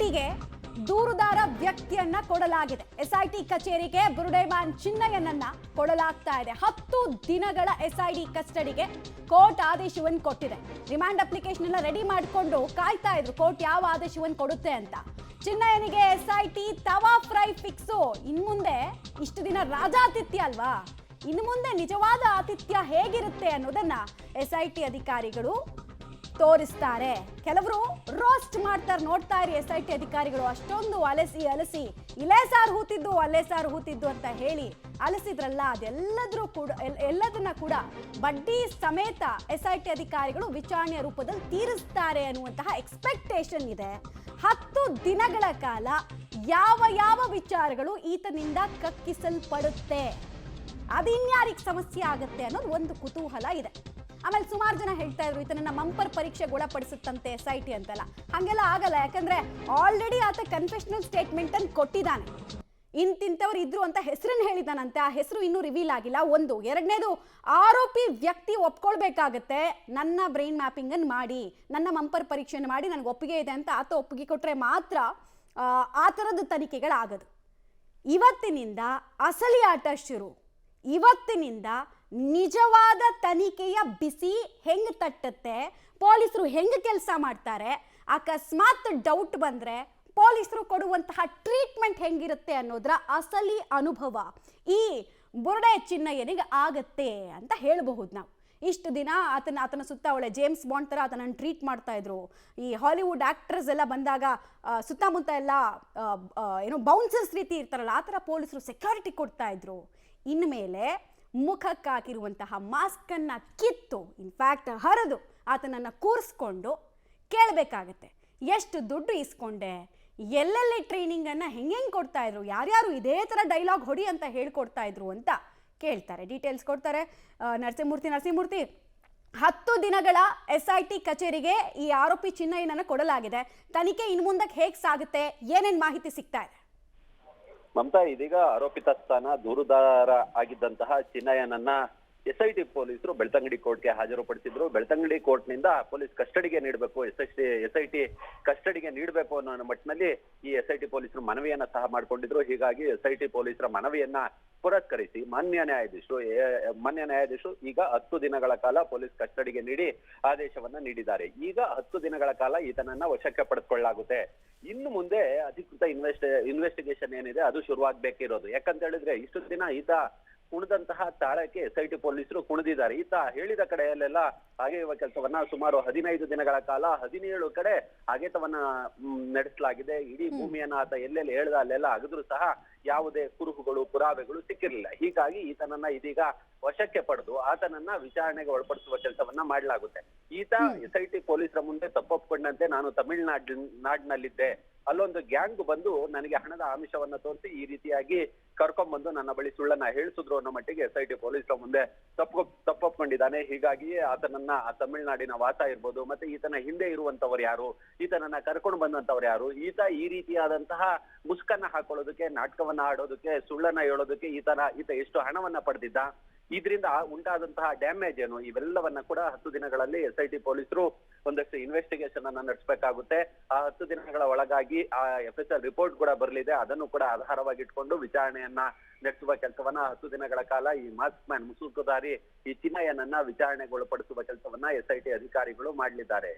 ಎಸ್ಐಟಿಗೆ ದೂರುದಾರ ವ್ಯಕ್ತಿಯನ್ನ ಕೊಡಲಾಗಿದೆ. ಎಸ್ಐಟಿ ಕಚೇರಿಗೆ ಬುರುಡೆಮ್ಯಾನ್ ಚಿನ್ನಯ್ಯನನ್ನ ಕೊಡಲಾಗ್ತಾ ಇದೆ. 10 ದಿನಗಳ ಎಸ್ಐಟಿ ಕಸ್ಟಡಿಗೆ ಕೋರ್ಟ್ ಆದೇಶವನ್ನು ಕೊಟ್ಟಿದೆ. ರಿಮಾಂಡ್ ಅಪ್ಲಿಕೇಶನ್ ಎಲ್ಲ ರೆಡಿ ಮಾಡಿಕೊಂಡು ಕಾಯ್ತಾ ಇದ್ರು ಕೋರ್ಟ್ ಯಾವ ಆದೇಶವನ್ನು ಕೊಡುತ್ತೆ ಅಂತ. ಚಿನ್ನಯ್ಯನಿಗೆ ಎಸ್ಐಟಿ ತವಾ ಫ್ರೈ ಫಿಕ್ಸು. ಇನ್ಮುಂದೆ ಇಷ್ಟು ದಿನ ರಾಜಾತಿಥ್ಯ ಅಲ್ವಾ, ಇನ್ನು ಮುಂದೆ ನಿಜವಾದ ಆತಿಥ್ಯ ಹೇಗಿರುತ್ತೆ ಅನ್ನೋದನ್ನ ಎಸ್ಐಟಿ ಅಧಿಕಾರಿಗಳು ತೋರಿಸ್ತಾರೆ. ಕೆಲವರು ರೋಸ್ಟ್ ಮಾಡ್ತಾರೆ, ನೋಡ್ತಾ ಇರಿ ಎಸ್ಐಟಿ ಅಧಿಕಾರಿಗಳು ಅಷ್ಟೊಂದು ಅಲಸಿ ಇಲ್ಲೇ ಸಾರು ಹೂತಿದ್ದು ಅಲ್ಲೇ ಸಾರು ಹೂತಿದ್ದು ಅಂತ ಹೇಳಿ ಅಲಸಿದ್ರಲ್ಲ, ಎಲ್ಲದನ್ನ ಕೂಡ ಬಡ್ಡಿ ಸಮೇತ ಎಸ್ಐಟಿ ಅಧಿಕಾರಿಗಳು ವಿಚಾರಣೆಯ ರೂಪದಲ್ಲಿ ತೀರಿಸ್ತಾರೆ ಅನ್ನುವಂತಹ ಎಕ್ಸ್ಪೆಕ್ಟೇಷನ್ ಇದೆ. 10 ದಿನಗಳ ಕಾಲ ಯಾವ ವಿಚಾರಗಳು ಈತನಿಂದ ಕಕ್ಕಿಸಲ್ಪಡುತ್ತೆ, ಅದಿನ್ಯಾರಿಗೆ ಸಮಸ್ಯೆ ಆಗುತ್ತೆ ಅನ್ನೋದು ಒಂದು ಕುತೂಹಲ ಇದೆ. ಆಮೇಲೆ ಸುಮಾರು ಜನ ಹೇಳ್ತಾ ಇದ್ರು ಈತನನ್ನ ಮಂಪರ್ ಪರೀಕ್ಷೆಗೆ ಒಳಪಡಿಸುತ್ತಂತೆ ಎಸ್ಐಟಿ ಅಂತೆಲ್ಲ. ಹಾಗೆಲ್ಲ ಆಗಲ್ಲ, ಯಾಕಂದ್ರೆ ಆಲ್ರೆಡಿ ಆತ ಕನ್ಫೆಷನಲ್ ಸ್ಟೇಟ್ಮೆಂಟ್ ಅನ್ನು ಕೊಟ್ಟಿದ್ದಾನೆ. ಇಂತಿಂತವ್ರು ಇದ್ರು ಅಂತ ಹೆಸರನ್ನು ಹೇಳಿದಾನಂತೆ, ಆ ಹೆಸರು ಇನ್ನೂ ರಿವೀಲ್ ಆಗಿಲ್ಲ. ಒಂದು. ಎರಡನೇದು, ಆರೋಪಿ ವ್ಯಕ್ತಿ ಒಪ್ಕೊಳ್ಬೇಕಾಗತ್ತೆ, ನನ್ನ ಬ್ರೈನ್ ಮ್ಯಾಪಿಂಗ್ ಅನ್ನು ಮಾಡಿ, ನನ್ನ ಮಂಪರ್ ಪರೀಕ್ಷೆಯನ್ನು ಮಾಡಿ ನನಗೆ ಒಪ್ಪಿಗೆ ಇದೆ ಅಂತ ಆತ ಒಪ್ಪಿಗೆ ಕೊಟ್ಟರೆ ಮಾತ್ರ ಆ ಥರದ ತನಿಖೆಗಳಾಗದು. ಇವತ್ತಿನಿಂದ ಅಸಲಿ ಆಟ ಶುರು. ಇವತ್ತಿನಿಂದ ನಿಜವಾದ ತನಿಖೆಯ ಬಿಸಿ ಹೆಂಗ್ ತಟ್ಟುತ್ತೆ, ಪೊಲೀಸರು ಹೆಂಗ್ ಕೆಲಸ ಮಾಡ್ತಾರೆ, ಅಕಸ್ಮಾತ್ ಡೌಟ್ ಬಂದ್ರೆ ಪೊಲೀಸರು ಕೊಡುವಂತಹ ಟ್ರೀಟ್ಮೆಂಟ್ ಹೆಂಗಿರುತ್ತೆ ಅನ್ನೋದರ ಅಸಲಿ ಅನುಭವ ಈ ಬುರುಡೆ ಚಿನ್ನಯ್ಯನಿಗೆ ಆಗತ್ತೆ ಅಂತ ಹೇಳಬಹುದು ನಾವು. ಇಷ್ಟು ದಿನ ಆತನ ಸುತ್ತ ಒಳ್ಳೆ ಜೇಮ್ಸ್ ಬಾಂಡ್ ಥರ ಆತನನ್ನು ಟ್ರೀಟ್ ಮಾಡ್ತಾ ಇದ್ರು. ಈ ಹಾಲಿವುಡ್ ಆಕ್ಟರ್ಸ್ ಎಲ್ಲ ಬಂದಾಗ ಸುತ್ತಮುತ್ತ ಎಲ್ಲ ಏನೋ ಬೌನ್ಸರ್ಸ್ ರೀತಿ ಇರ್ತಾರಲ್ಲ, ಆ ಥರ ಪೊಲೀಸರು ಸೆಕ್ಯೂರಿಟಿ ಕೊಡ್ತಾ ಇದ್ರು. ಇನ್ಮೇಲೆ ಮುಖಕ್ಕೆ ಹಾಕಿರುವಂತಹ ಮಾಸ್ಕನ್ನು ಕಿತ್ತು, ಇನ್ಫ್ಯಾಕ್ಟ್ ಹರಿದು ಆತನನ್ನು ಕೂರಿಸ್ಕೊಂಡು ಕೇಳಬೇಕಾಗತ್ತೆ, ಎಷ್ಟು ದುಡ್ಡು ಇಸ್ಕೊಂಡೆ, ಎಲ್ಲೆಲ್ಲಿ ಟ್ರೈನಿಂಗನ್ನು ಹೆಂಗೆ ಕೊಡ್ತಾ ಇದ್ರು, ಯಾರ್ಯಾರು ಇದೇ ಥರ ಡೈಲಾಗ್ ಹೊಡಿ ಅಂತ ಹೇಳ್ಕೊಡ್ತಾ ಇದ್ರು ಅಂತ ಕೇಳ್ತಾರೆ, ಡೀಟೇಲ್ಸ್ ಕೊಡ್ತಾರೆ. ನರಸಿಂಹಮೂರ್ತಿ 10 ದಿನಗಳ ಎಸ್ಐಟಿ ಕಚೇರಿಗೆ ಈ ಆರೋಪಿ ಚಿನ್ನಯ್ಯನನ್ನು ಕೊಡಲಾಗಿದೆ. ತನಿಖೆ ಇನ್ನು ಮುಂದಕ್ಕೆ ಹೇಗೆ ಸಾಗುತ್ತೆ, ಏನೇನು ಮಾಹಿತಿ ಸಿಗ್ತಾ ಇದೆ? ಮಮತಾ, ಇದೀಗ ಆರೋಪಿತ ಸ್ಥಾನ ದೂರುದಾರ ಆಗಿದ್ದಂತಹ ಚಿನ್ನಯ್ಯನನ್ನ ಎಸ್ಐಟಿ ಪೊಲೀಸರು ಬೆಳ್ತಂಗಡಿ ಕೋರ್ಟ್ಗೆ ಹಾಜರುಪಡಿಸಿದ್ರು. ಬೆಳ್ತಂಗಡಿ ಕೋರ್ಟ್ನಿಂದ ಪೊಲೀಸ್ ಕಸ್ಟಡಿಗೆ ನೀಡಬೇಕು, ಎಸ್ಐಟಿ ಕಸ್ಟಡಿಗೆ ನೀಡಬೇಕು ಅನ್ನೋ ಮಟ್ಟಿನಲ್ಲಿ ಈ ಎಸ್ಐಟಿ ಪೊಲೀಸರು ಮನವಿಯನ್ನ ಸಹ ಮಾಡಿಕೊಂಡಿದ್ರು. ಹೀಗಾಗಿ ಎಸ್ಐಟಿ ಪೊಲೀಸರ ಮನವಿಯನ್ನ ಪುರಸ್ಕರಿಸಿ ಮಾನ್ಯ ನ್ಯಾಯಾಧೀಶರು ಈಗ 10 ದಿನಗಳ ಕಾಲ ಪೊಲೀಸ್ ಕಸ್ಟಡಿಗೆ ನೀಡಿ ಆದೇಶವನ್ನ ನೀಡಿದ್ದಾರೆ. ಈಗ 10 ದಿನಗಳ ಕಾಲ ಈತನನ್ನ ವಶಕ್ಕೆ ಪಡೆದುಕೊಳ್ಳಲಾಗುತ್ತೆ. ಇನ್ನು ಮುಂದೆ ಅಧಿಕೃತ ಇನ್ವೆಸ್ಟಿಗೇಷನ್ ಏನಿದೆ ಅದು ಶುರುವಾಗಬೇಕಿರೋದು. ಯಾಕಂತ ಹೇಳಿದ್ರೆ ಇಷ್ಟು ದಿನ ಈತ ಕುಣಿದಂತಹ ತಾಳಕ್ಕೆ ಎಸ್ಐಟಿ ಪೊಲೀಸರು ಕುಣಿದಿದ್ದಾರೆ. ಈತ ಹೇಳಿದ ಕಡೆಯಲ್ಲೆಲ್ಲ ಅಗೆಯುವ ಕೆಲಸವನ್ನ ಸುಮಾರು 15 ದಿನಗಳ ಕಾಲ 17 ಕಡೆ ಅಗೆತವನ್ನ ನಡೆಸಲಾಗಿದೆ. ಇಡೀ ಭೂಮಿಯನ್ನ ಆತ ಎಲ್ಲೆಲ್ಲಿ ಹೇಳ್ದ ಅಲ್ಲೆಲ್ಲ ಅಗದ್ರು ಸಹ ಯಾವುದೇ ಕುರುಹುಗಳು ಪುರಾವೆಗಳು ಸಿಕ್ಕಿರಲಿಲ್ಲ. ಹೀಗಾಗಿ ಈತನನ್ನ ಇದೀಗ ವಶಕ್ಕೆ ಪಡೆದು ಆತನನ್ನ ವಿಚಾರಣೆಗೆ ಒಳಪಡಿಸುವ ಕೆಲಸವನ್ನ ಮಾಡಲಾಗುತ್ತೆ. ಈತ ಎಸ್ಐಟಿ ಪೊಲೀಸರ ಮುಂದೆ ತಪ್ಪೊಪ್ಕೊಂಡಂತೆ ನಾನು ತಮಿಳುನಾಡಿನಲ್ಲಿದ್ದೆ, ಅಲ್ಲೊಂದು ಗ್ಯಾಂಗ್ ಬಂದು ನನಗೆ ಹಣದ ಆಮಿಷವನ್ನ ತೋರಿಸಿ ಈ ರೀತಿಯಾಗಿ ಕರ್ಕೊಂಡ್ಬಂದು ನನ್ನ ಬಳಿ ಸುಳ್ಳನ್ನ ಹೇಳಿಸಿದ್ರು ಅನ್ನೋ ಮಟ್ಟಿಗೆ ಎಸ್ಐಟಿ ಪೊಲೀಸರ ಮುಂದೆ ತಪ್ಪೊಪ್ಕೊಂಡಿದ್ದಾನೆ. ಹೀಗಾಗಿಯೇ ಆತನನ್ನ ಆ ತಮಿಳುನಾಡಿನ ವಾಸ ಇರ್ಬೋದು, ಮತ್ತೆ ಈತನ ಹಿಂದೆ ಇರುವಂತವ್ರು ಯಾರು, ಈತನನ್ನ ಕರ್ಕೊಂಡು ಬಂದಂತವ್ರು ಯಾರು, ಈತ ಈ ರೀತಿಯಾದಂತಹ ಮುಸ್ಕನ್ನ ಹಾಕೊಳ್ಳೋದಕ್ಕೆ, ನಾಟಕವನ್ನ ಆಡೋದಕ್ಕೆ, ಸುಳ್ಳನ್ನ ಹೇಳೋದಕ್ಕೆ ಈತ ಎಷ್ಟು ಹಣವನ್ನ ಪಡೆದಿದ್ದ, ಇದರಿಂದ ಉಂಟಾದಂತಹ ಡ್ಯಾಮೇಜ್ ಏನು, ಇವೆಲ್ಲವನ್ನ ಕೂಡ 10 ದಿನಗಳಲ್ಲಿ ಎಸ್ಐಟಿ ಪೊಲೀಸರು ಒಂದಷ್ಟು ಇನ್ವೆಸ್ಟಿಗೇಷನ್ ಅನ್ನ ನಡೆಸಬೇಕಾಗುತ್ತೆ. ಆ 10 ದಿನಗಳ ಒಳಗಾಗಿ ಆ FSR ರಿಪೋರ್ಟ್ ಕೂಡ ಬರಲಿದೆ. ಅದನ್ನು ಕೂಡ ಆಧಾರವಾಗಿ ಇಟ್ಕೊಂಡು ವಿಚಾರಣೆಯನ್ನ ನಡೆಸುವ ಕೆಲಸವನ್ನ 10 ದಿನಗಳ ಕಾಲ ಈ ಮಾಸ್ಕ್ ಮ್ಯಾನ್ ಮುಸುಕುದಾರಿ ಈ ಚಿನ್ನಯ್ಯನನ್ನ ವಿಚಾರಣೆಗೊಳಪಡಿಸುವ ಕೆಲಸವನ್ನ ಎಸ್ಐಟಿ ಅಧಿಕಾರಿಗಳು ಮಾಡಲಿದ್ದಾರೆ.